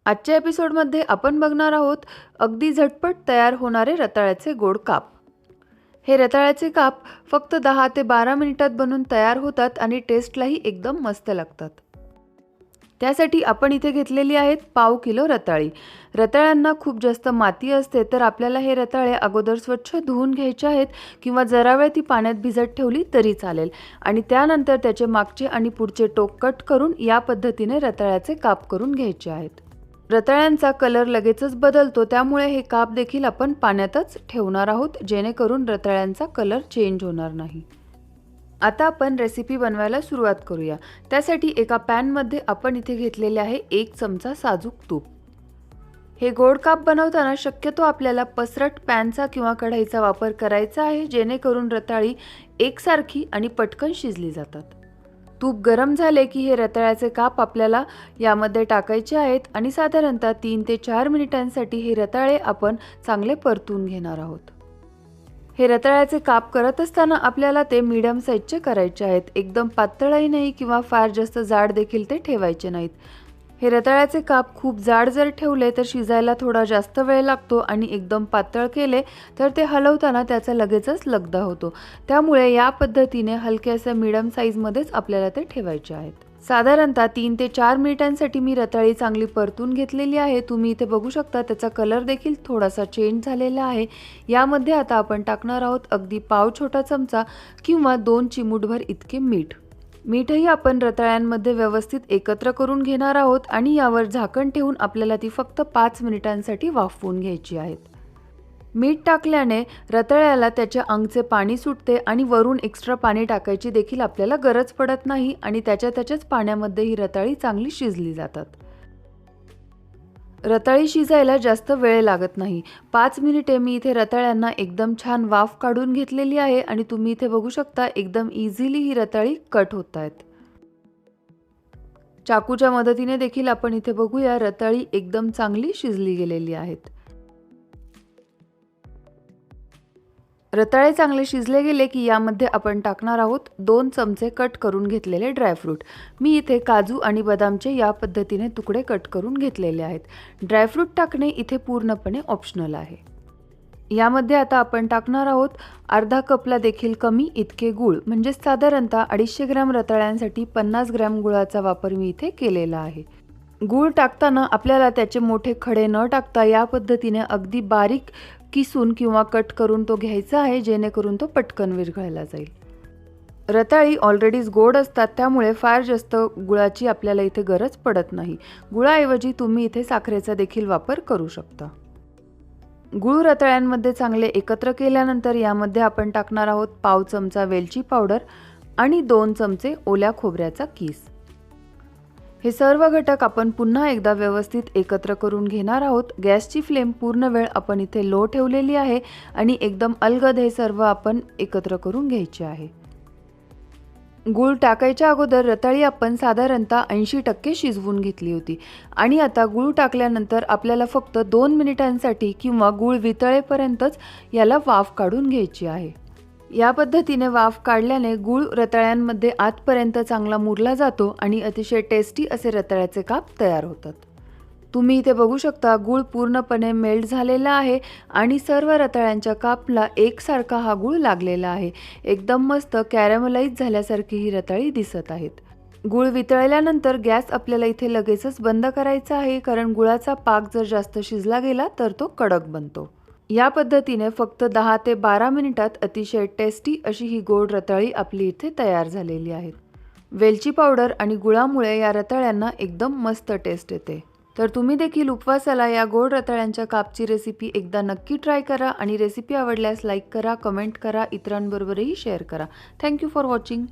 आजच्या एपिसोडमध्ये आपण बघणार आहोत अगदी झटपट तयार होणारे रताळ्याचे गोड काप. हे रताळ्याचे काप फक्त 10 ते 12 मिनिटात बनून तयार होतात आणि टेस्टलाही एकदम मस्त लागतात. त्यासाठी आपण इथे घेतलेली आहेत पाव किलो रताळी. रताळ्यांना खूप जास्त माती असते, तर आपल्याला हे रताळे अगोदर स्वच्छ धुवून घ्यायचे आहेत किंवा जरा वेळ ती पाण्यात भिजत ठेवली तरी चालेल आणि त्यानंतर त्याचे मागचे आणि पुढचे टोक कट करून या पद्धतीने रताळ्याचे काप करून घ्यायचे आहेत. रताळ्यांचा कलर लगेचच बदलतो, त्यामुळे हे काप देखील आपण पाण्यातच ठेवणार आहोत, जेणेकरून रताळ्यांचा कलर चेंज होणार नाही. आता आपण रेसिपी बनवायला सुरुवात करूया. त्यासाठी एका पॅनमध्ये आपण इथे घेतलेले आहे 1 चमचा साजूक तूप. हे गोड काप बनवताना शक्यतो आपल्याला पसरट पॅनचा किंवा कढईचा वापर करायचा आहे, जेणेकरून रताळी एकसारखी आणि पटकन शिजली जातात. तूप गरम झाले की हे रताळ्याचे काप आपल्याला यामध्ये टाकायचे आहेत आणि साधारणतः 3 ते 4 मिनिटांसाठी हे रताळे आपण चांगले परतून घेणार आहोत. हे रताळ्याचे काप करत असताना आपल्याला ते मीडियम साईजचे करायचे आहेत. एकदम पातळही नाही किंवा फार जास्त जाड देखील ते ठेवायचे नाहीत. हे रताळ्याचे काप खूप जाड जर ठेवले तर शिजायला थोडा जास्त वेळ लागतो आणि एकदम पातळ केले तर ते हलवताना त्याचा लगेचच लगदा होतो. त्यामुळे या पद्धतीने हलक्याशा मीडियम साईजमध्येच आपल्याला ते ठेवायचे आहेत. साधारणतः 3 ते 4 मिनिटांसाठी मी रताळी चांगली परतून घेतलेली आहे. तुम्ही इथे बघू शकता त्याचा कलर देखील थोडासा चेंज झालेला आहे. यामध्ये आता आपण टाकणार आहोत अगदी पाव छोटा चमचा किंवा 2 चिमूटभर इतके मीठ. मीठही आपण रताळ्यांमध्ये व्यवस्थित एकत्र करून घेणार आहोत आणि यावर झाकण ठेवून आपल्याला ती फक्त 5 मिनिटांसाठी वाफवून घ्यायची आहेत. मीठ टाकल्याने रताळ्याला त्याच्या अंगचे पाणी सुटते आणि वरून एक्स्ट्रा पाणी टाकायची देखील आपल्याला गरज पडत नाही आणि त्याच्याच पाण्यामध्ये ही रताळी चांगली शिजली जातात. रताळी शिजायला जास्त वेळ लागत नाही. 5 मिनिटे मी इथे रताळ्यांना एकदम छान वाफ काढून घेतलेली आहे आणि तुम्ही इथे बघू शकता एकदम इझिली ही रताळी कट होत आहेत. चाकूच्या मदतीने देखील आपण इथे बघूया रताळी एकदम चांगली शिजली गेलेली आहेत. रताळे चांगले शिजले गेले की यामध्ये आपण टाकणार आहोत 2 चमचे कट करून घेतलेले ड्रायफ्रूट. मी इथे काजू आणि बदामचे या पद्धतीने तुकडे कट करून घेतलेले आहेत. ड्रायफ्रूट टाकणे इथे पूर्णपणे ऑप्शनल आहे. यामध्ये आता आपण टाकणार आहोत अर्धा कपला देखील कमी इतके गूळ, म्हणजे साधारणतः 250 ग्रॅम रताळ्यांसाठी 50 ग्रॅम गुळाचा वापर मी इथे केलेला आहे. गूळ टाकताना आपल्याला त्याचे मोठे खडे न टाकता या पद्धतीने अगदी बारीक किसून किंवा कट करून तो घ्यायचा आहे, जेणेकरून तो पटकन विरघळला जाईल. रताळी ऑलरेडीच गोड असतात, त्यामुळे फार जास्त गुळाची आपल्याला इथे गरज पडत नाही. गुळाऐवजी तुम्ही इथे साखरेचा देखील वापर करू शकता. गूळ रताळ्यांमध्ये चांगले एकत्र केल्यानंतर यामध्ये आपण टाकणार आहोत पाव चमचा वेलची पावडर आणि 2 चमचे ओल्या खोबऱ्याचा किस. हे सर्व घटक आपण पुन्हा एकदा व्यवस्थित एकत्र करून घेणार आहोत. गॅसची फ्लेम पूर्ण वेळ आपण इथे लो ठेवलेली आहे आणि एकदम अलगद हे सर्व आपण एकत्र करून घ्यायचे आहे. गूळ टाकायच्या अगोदर रताळी आपण साधारणतः 80% शिजवून घेतली होती आणि आता गूळ टाकल्यानंतर आपल्याला फक्त 2 मिनिटांसाठी किंवा गूळ वितळेपर्यंतच याला वाफ काढून घ्यायची आहे. या पद्धतीने वाफ काढल्याने गूळ रताळ्यांमध्ये आतपर्यंत चांगला मुरला जातो आणि अतिशय टेस्टी असे रताळ्याचे काप तयार होतात. तुम्ही इथे बघू शकता गूळ पूर्णपणे मेल्ट झालेला आहे आणि सर्व रताळ्यांच्या कापला एकसारखा हा गूळ लागलेला आहे. एकदम मस्त कॅरमलाइज झाल्यासारखी ही रताळी दिसत आहेत. गूळ वितळल्यानंतर गॅस आपल्याला इथे लगेचच बंद करायचा आहे, कारण गुळाचा पाक जर जास्त शिजला गेला तर तो कडक बनतो. या पद्धतीने फक्त 10 ते 12 मिनिटात अतिशय टेस्टी अशी ही गोड रताळी आपली इथे तयार झालेली आहे. वेलची पावडर आणि गुळामुळे या रताळ्यांना एकदम मस्त टेस्ट येते. तर तुम्ही देखील उपवासाला या गोड रताळ्यांच्या कापची रेसिपी एकदा नक्की ट्राय करा आणि रेसिपी आवडल्यास लाईक करा, कमेंट करा, इतरांबरोबरही शेअर करा. Thank you for watching.